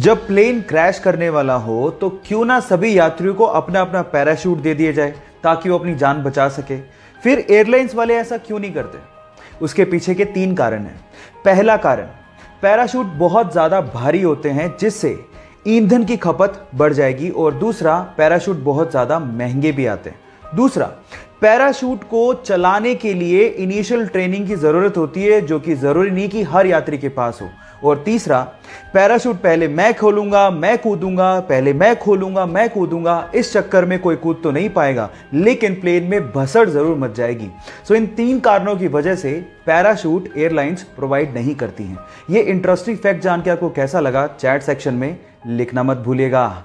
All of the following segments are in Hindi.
जब प्लेन क्रैश करने वाला हो तो क्यों ना सभी यात्रियों को अपना अपना पैराशूट दे दिया जाए ताकि वो अपनी जान बचा सके। फिर एयरलाइंस वाले ऐसा क्यों नहीं करते? उसके पीछे के 3 कारण हैं। पहला कारण, पैराशूट बहुत ज़्यादा भारी होते हैं जिससे ईंधन की खपत बढ़ जाएगी, और दूसरा, पैराशूट बहुत ज़्यादा महंगे भी आते हैं। दूसरा, पैराशूट को चलाने के लिए इनिशियल ट्रेनिंग की ज़रूरत होती है जो कि ज़रूरी नहीं कि हर यात्री के पास हो। और तीसरा, पैराशूट पहले मैं खोलूंगा मैं कूदूंगा, पहले मैं खोलूंगा मैं कूदूंगा, इस चक्कर में कोई कूद तो नहीं पाएगा लेकिन प्लेन में भसड़ जरूर मच जाएगी। सो इन 3 कारणों की वजह से पैराशूट एयरलाइंस प्रोवाइड नहीं करती हैं। ये इंटरेस्टिंग फैक्ट जान के आपको कैसा लगा, चैट सेक्शन में लिखना मत भूलिएगा।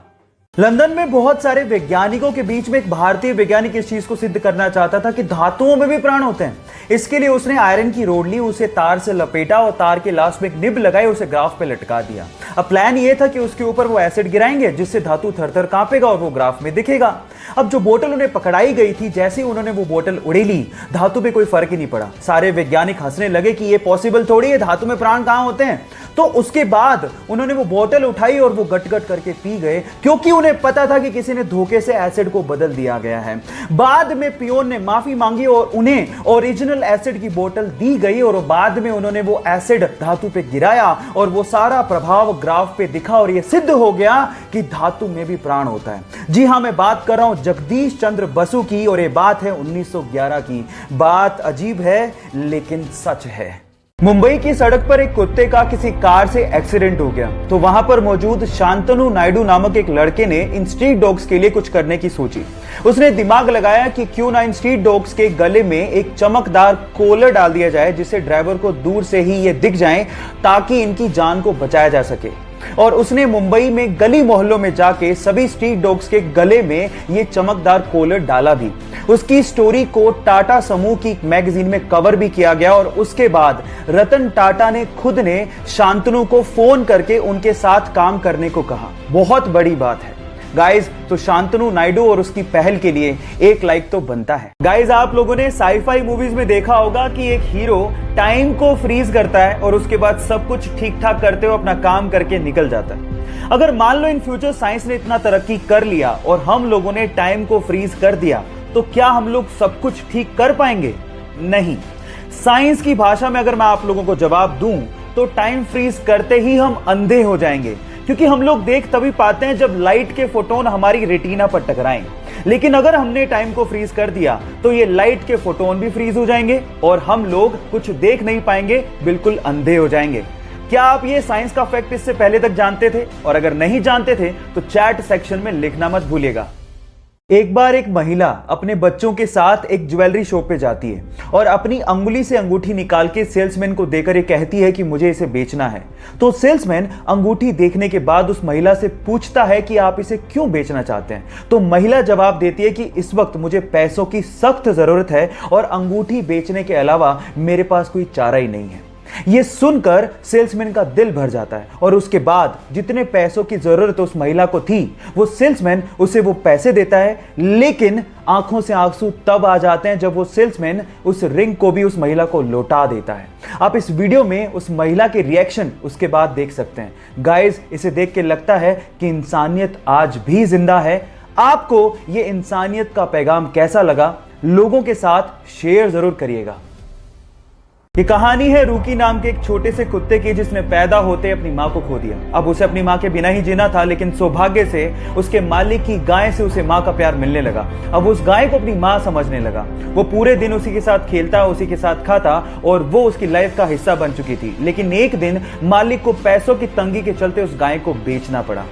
लंदन में बहुत सारे वैज्ञानिकों के बीच में एक भारतीय वैज्ञानिक इस चीज को सिद्ध करना चाहता था कि धातुओं में भी प्राण होते हैं। इसके लिए उसने आयरन की रोड ली, उसे तार से लपेटा और तार के लास्ट में एक निब लगाई, उसे ग्राफ पे लटका दिया। अब प्लान ये था कि उसके ऊपर वो एसिड गिराएंगे जिससे धातु थर-थर कांपेगा और वो ग्राफ में दिखेगा। अब जो बोतल उन्हें पकड़ाई गई थी, जैसे ही उन्होंने वो बोतल उड़ेली, धातु पे कोई फर्क ही नहीं पड़ा। सारे वैज्ञानिक हंसने लगे कि ये पॉसिबल थोड़ी है, धातु में प्राण कहां होते हैं। तो उसके बाद उन्होंने वो बोतल उठाई और वो गट-गट करके पी गए, क्योंकि उन्हें पता था कि किसी ने धोखे से एसिड को बदल दिया गया है। बाद में पियोन ने माफी मांगी और उन्हें ओरिजिनल एसिड की बोतल दी गई, और बाद में उन्होंने वो एसिड धातु पे गिराया और वो सारा प्रभाव ग्राफ पे दिखा और ये सिद्ध हो गया कि धातु में भी प्राण होता है। जी हां, मैं बात कर रहा हूं जगदीश चंद्र बसु की, और ये बात है 1911 की। बात अजीब है लेकिन सच है। मुंबई की सड़क पर एक कुत्ते का किसी कार से एक्सीडेंट हो गया, तो वहां पर मौजूद शांतनु नायडू नामक एक लड़के ने इन स्ट्रीट डॉग्स के लिए कुछ करने की सोची। उसने दिमाग लगाया कि क्यों ना इन स्ट्रीट डॉग्स के गले में एक चमकदार कॉलर डाल दिया जाए जिससे ड्राइवर को दूर से ही ये दिख जाए ताकि इनकी जान को बचाया जा सके। और उसने मुंबई में गली मोहल्लों में जाके सभी स्ट्रीट डॉग्स के गले में ये चमकदार कॉलर डाला भी। उसकी स्टोरी को टाटा समूह की मैगजीन में कवर भी किया गया, और उसके बाद रतन टाटा ने खुद ने शांतनु को फोन करके उनके साथ काम करने को कहा। बहुत बड़ी बात है गाइज। तो शांतनु नायडू और उसकी पहल के लिए 1 लाइक तो बनता है। गाइज, आप लोगों ने साईफाई मूवीज में देखा होगा कि एक हीरो टाइम को फ्रीज करता है और उसके बाद सब कुछ ठीक ठाक करते हुए अपना काम करके निकल जाता है। अगर मान लो इन फ्यूचर साइंस ने इतना तरक्की कर लिया और हम लोगों ने टाइम को फ्रीज कर दिया, तो क्या हम लोग सब कुछ ठीक कर पाएंगे? नहीं। साइंस की भाषा में अगर मैं आप लोगों को जवाब दूं तो टाइम फ्रीज करते ही हम अंधे हो जाएंगे, क्योंकि हम लोग देख तभी पाते हैं जब लाइट के फोटोन हमारी रेटिना पर टकराएं। लेकिन अगर हमने टाइम को फ्रीज कर दिया तो ये लाइट के फोटोन भी फ्रीज हो जाएंगे और हम लोग कुछ देख नहीं पाएंगे, बिल्कुल अंधे हो जाएंगे। क्या आप ये साइंस का फैक्ट इससे पहले तक जानते थे? और अगर नहीं जानते थे तो चैट सेक्शन में लिखना मत भूलिएगा। एक बार एक महिला अपने बच्चों के साथ एक ज्वेलरी शॉप पे जाती है और अपनी अंगुली से अंगूठी निकाल के सेल्समैन को देकर ये कहती है कि मुझे इसे बेचना है। तो सेल्समैन अंगूठी देखने के बाद उस महिला से पूछता है कि आप इसे क्यों बेचना चाहते हैं। तो महिला जवाब देती है कि इस वक्त मुझे पैसों की सख्त जरूरत है और अंगूठी बेचने के अलावा मेरे पास कोई चारा ही नहीं है। ये सुनकर सेल्समैन का दिल भर जाता है और उसके बाद जितने पैसों की जरूरत उस महिला को थी वो सेल्समैन उसे वो पैसे देता है, लेकिन आंखों से आंसू तब आ जाते हैं जब वो सेल्समैन उस रिंग को भी उस महिला को लौटा देता है। आप इस वीडियो में उस महिला के रिएक्शन उसके बाद देख सकते हैं। गाइस, इसे देख के लगता है कि इंसानियत आज भी जिंदा है। आपको ये इंसानियत का पैगाम कैसा लगा? लोगों के साथ शेयर जरूर करिएगा। ये कहानी है रूकी नाम के एक छोटे से कुत्ते की जिसने पैदा होते अपनी मां को खो दिया। अब उसे अपनी मां के बिना ही जीना था, लेकिन सौभाग्य से उसके मालिक की गाय से उसे मां का प्यार मिलने लगा। अब उस गाय को अपनी मां समझने लगा। वो पूरे दिन उसी के साथ खेलता, उसी के साथ खाता और वो उसकी लाइफ का हिस्सा बन चुकी थी। लेकिन एक दिन मालिक को पैसों की तंगी के चलते उस गाय को बेचना पड़ा।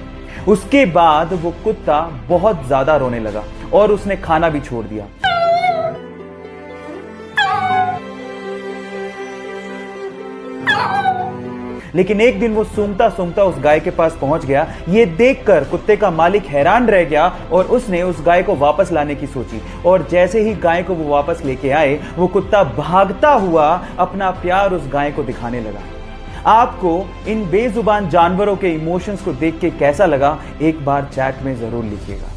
उसके बाद वो कुत्ता बहुत ज्यादा रोने लगा और उसने खाना भी छोड़ दिया। लेकिन एक दिन वो सूंघता सूंघता उस गाय के पास पहुंच गया। ये देखकर कुत्ते का मालिक हैरान रह गया और उसने उस गाय को वापस लाने की सोची। और जैसे ही गाय को वो वापस लेके आए, वो कुत्ता भागता हुआ अपना प्यार उस गाय को दिखाने लगा। आपको इन बेजुबान जानवरों के इमोशंस को देख के कैसा लगा? एक बार चैट में जरूर लिखिएगा।